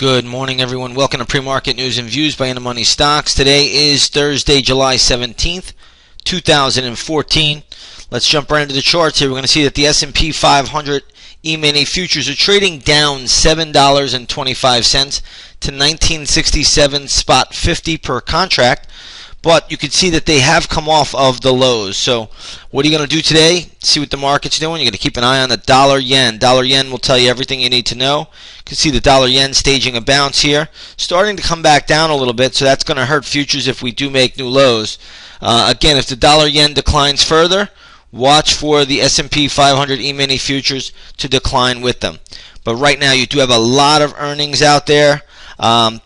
Good morning, everyone. Welcome to Pre-Market News and Views by In the Money Stocks. Today is Thursday, July 17th, 2014. Let's jump right into the charts here. We're going to see that the S&P 500 E-mini futures are trading down $7.25 to 1967.50 per contract. But you can see that they have come off of the lows. So what are you going to do today? See what the market's doing. You're going to keep an eye on the dollar-yen. Dollar-yen will tell you everything you need to know. You can see the dollar-yen staging a bounce here, starting to come back down a little bit. So that's going to hurt futures if we do make new lows. Again, if the dollar-yen declines further, watch for the S&P 500 E-mini futures to decline with them. But right now, you do have a lot of earnings out there.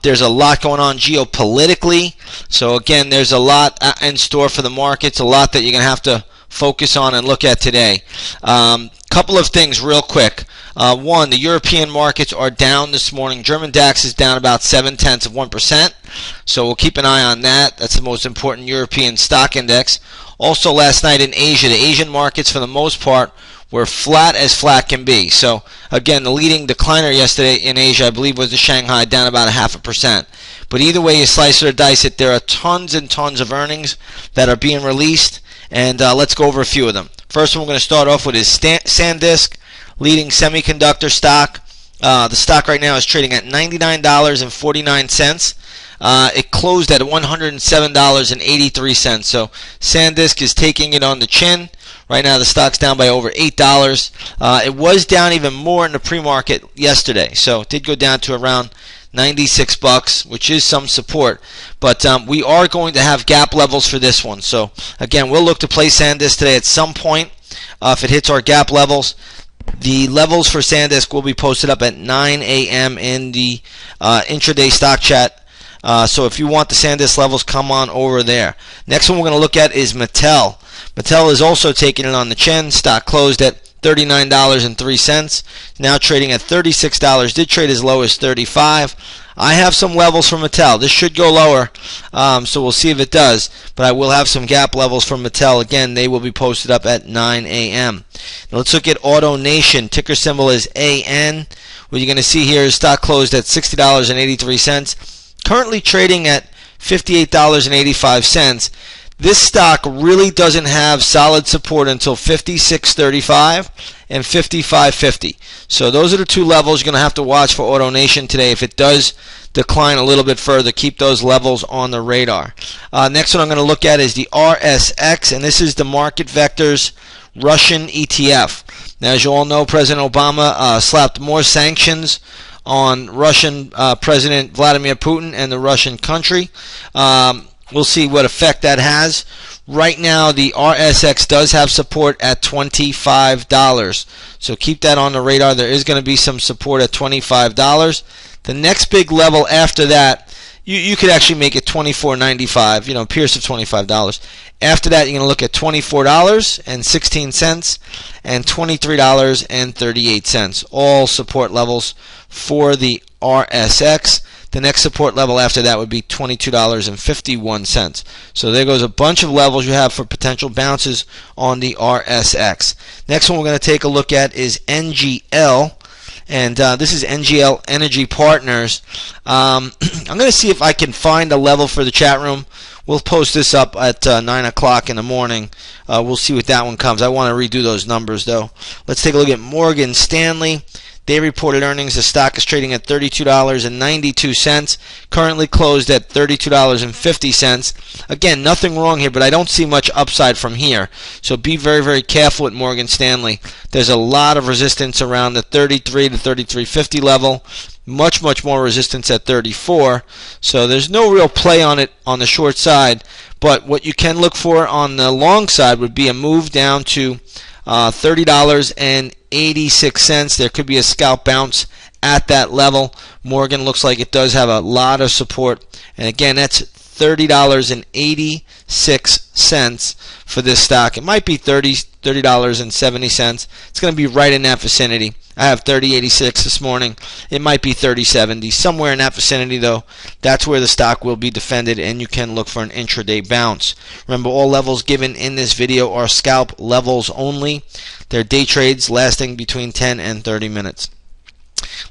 There's a lot going on geopolitically. So again, there's a lot in store for the markets, a lot that you're going to have to focus on and look at today. Couple of things real quick. One, the European markets are down this morning. German DAX is down about 0.7%. So we'll keep an eye on that. That's the most important European stock index. Also last night in Asia, the Asian markets for the most part were flat as flat can be. So again, the leading decliner yesterday in Asia, I believe, was the Shanghai, down about 0.5%. But either way you slice it or dice it, there are tons and tons of earnings that are being released, and let's go over a few of them. First one we're going to start off with is SanDisk, leading semiconductor stock. The stock right now is trading at $99.49. It closed at $107.83. So SanDisk is taking it on the chin. Right now the stock's down by over $8. It was down even more in the pre-market yesterday. So it did go down to around $96, which is some support. But we are going to have gap levels for this one. So again, we'll look to play SanDisk today at some point if it hits our gap levels. The levels for SanDisk will be posted up at 9 a.m. in the intraday stock chat. So if you want the SanDisk levels, come on over there. Next one we're going to look at is Mattel. Mattel is also taking it on the chin. Stock closed at $39.03. Now trading at $36. Did trade as low as $35. I have some levels for Mattel. This should go lower, so we'll see if it does. But I will have some gap levels for Mattel. Again, they will be posted up at 9 a.m. Now let's look at AutoNation. Ticker symbol is AN. What you're going to see here is stock closed at $60.83. Currently trading at $58.85. This stock really doesn't have solid support until $56.35 and $55.50. So those are the two levels you're going to have to watch for AutoNation today. If it does decline a little bit further, keep those levels on the radar. Next one I'm going to look at is the RSX, and this is the Market Vectors Russian ETF. Now, as you all know, President Obama slapped more sanctions on Russian President Vladimir Putin and the Russian country. We'll see what effect that has. Right now, the RSX does have support at $25. So keep that on the radar. There is going to be some support at $25. The next big level after that, you could actually make it $24.95, pierce of $25. After that, you're going to look at $24.16 and $23.38. All support levels for the RSX. The next support level after that would be $22.51. So there goes a bunch of levels you have for potential bounces on the RSX. Next one we're going to take a look at is NGL. And this is NGL Energy Partners. I'm going to see if I can find a level for the chat room. We'll post this up at 9 o'clock in the morning. We'll see what that one comes. I want to redo those numbers, though. Let's take a look at Morgan Stanley. They reported earnings. The stock is trading at $32.92. Currently closed at $32.50. Again, nothing wrong here, but I don't see much upside from here. So be very, very careful with Morgan Stanley. There's a lot of resistance around the 33 to 33.50 level. Much, much more resistance at 34. So there's no real play on it on the short side. But what you can look for on the long side would be a move down to $30.86. There could be a scalp bounce at that level. Morgan looks like it does have a lot of support. And again, that's $30.86 for this stock. It might be $30.70. It's going to be right in that vicinity. I have $30.86 this morning. It might be $30.70. Somewhere in that vicinity, though. That's where the stock will be defended, and you can look for an intraday bounce. Remember, all levels given in this video are scalp levels only. They're day trades lasting between 10 and 30 minutes.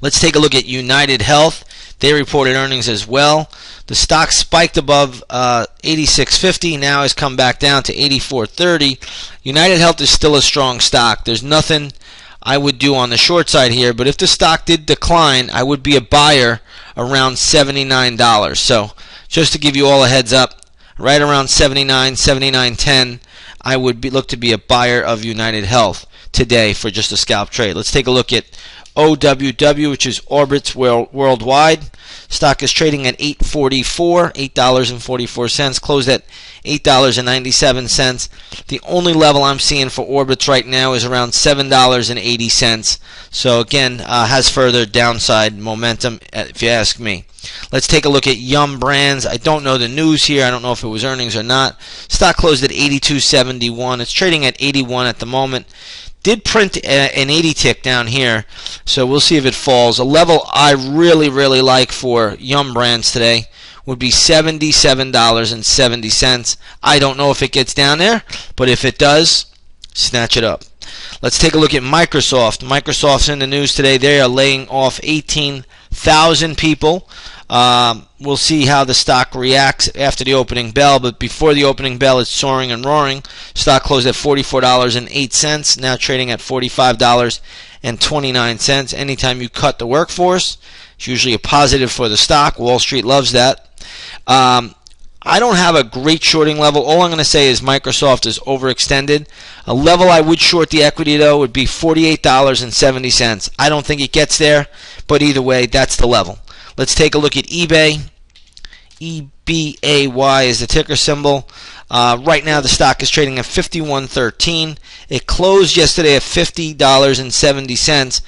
Let's take a look at UnitedHealth. They reported earnings as well. The stock spiked above 86.50, now has come back down to 84.30. UnitedHealth is still a strong stock. There's nothing I would do on the short side here, but if the stock did decline, I would be a buyer around $79. So just to give you all a heads up, right around 79, 79.10, I would look to be a buyer of UnitedHealth today for just a scalp trade. Let's take a look at OWW, which is Orbitz Worldwide. Stock is trading at $8.44, closed at $8.97. The only level I'm seeing for Orbitz right now is around $7.80. So again, has further downside momentum, if you ask me. Let's take a look at Yum Brands. I don't know the news here. I don't know if it was earnings or not. Stock closed at $82.71. It's trading at 81 at the moment. Did print an 80 tick down here, so we'll see if it falls. A level I really like for Yum Brands today would be $77.70. I don't know if it gets down there, but if it does, snatch it up. Let's take a look at Microsoft. Microsoft's in the news today. They are laying off 18,000 people. We'll see how the stock reacts after the opening bell, but before the opening bell, it's soaring and roaring. Stock closed at $44.08, now trading at $45.29. Anytime you cut the workforce, it's usually a positive for the stock. Wall Street loves that. I don't have a great shorting level. All I'm going to say is Microsoft is overextended. A level I would short the equity, though, would be $48.70. I don't think it gets there, but either way, that's the level. Let's take a look at eBay. EBAY is the ticker symbol. Right now, the stock is trading at $51.13. It closed yesterday at $50.70.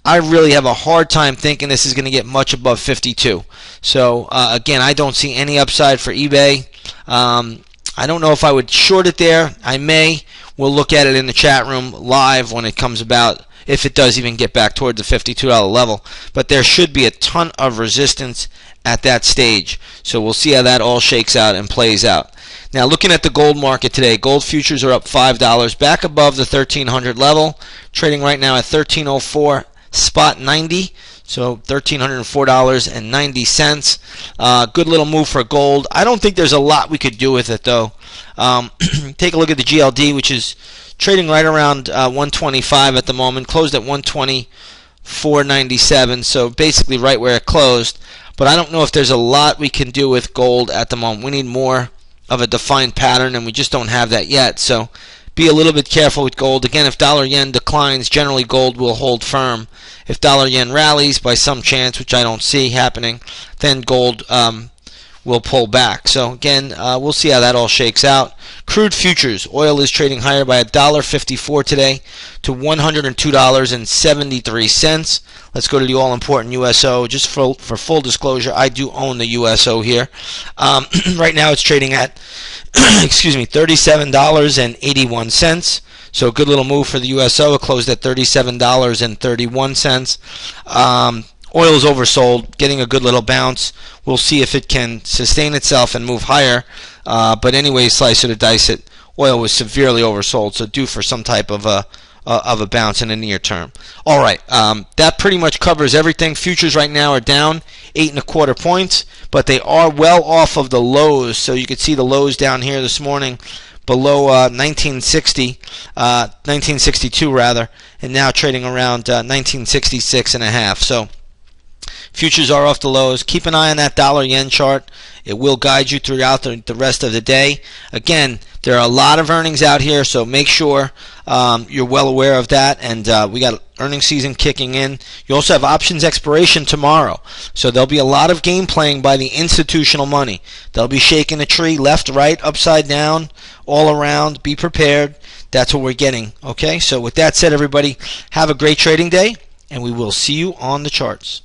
I really have a hard time thinking this is going to get much above 52. So again, I don't see any upside for eBay. I don't know if I would short it there. I may. We'll look at it in the chat room live when it comes about, if it does even get back toward the $52 level. But there should be a ton of resistance at that stage. So we'll see how that all shakes out and plays out. Now, looking at the gold market today, gold futures are up $5, back above the 1300 level, trading right now at $13.04. Spot 90, so $1,304.90. Good little move for gold. I don't think there's a lot we could do with it, though. Take a look at the GLD, which is trading right around 125 at the moment. Closed at 124.97, so basically right where it closed. But I don't know if there's a lot we can do with gold at the moment. We need more of a defined pattern, and we just don't have that yet. So be a little bit careful with gold. Again, if dollar-yen declines, generally gold will hold firm. If dollar-yen rallies by some chance, which I don't see happening, then gold will pull back. So again, we'll see how that all shakes out. Crude futures, oil is trading higher by $1.54 today to $102.73. Let's go to the all-important USO. Just for full disclosure, I do own the USO here. Right now it's trading at $37.81. So a good little move for the USO. It closed at $37.31. Oil is oversold, getting a good little bounce. We'll see if it can sustain itself and move higher. But anyway, slice it or dice it. Oil was severely oversold, so due for some type of a bounce in the near term. All right, that pretty much covers everything. Futures right now are down 8.25 points, but they are well off of the lows. So you can see the lows down here this morning, below 1962 rather, and now trading around 1966.5. So futures are off the lows. Keep an eye on that dollar-yen chart. It will guide you throughout the rest of the day. Again, there are a lot of earnings out here, so make sure you're well aware of that. And we got earnings season kicking in. You also have options expiration tomorrow. So there'll be a lot of game playing by the institutional money. They'll be shaking the tree left, right, upside down, all around. Be prepared. That's what we're getting. Okay, so with that said, everybody, have a great trading day, and we will see you on the charts.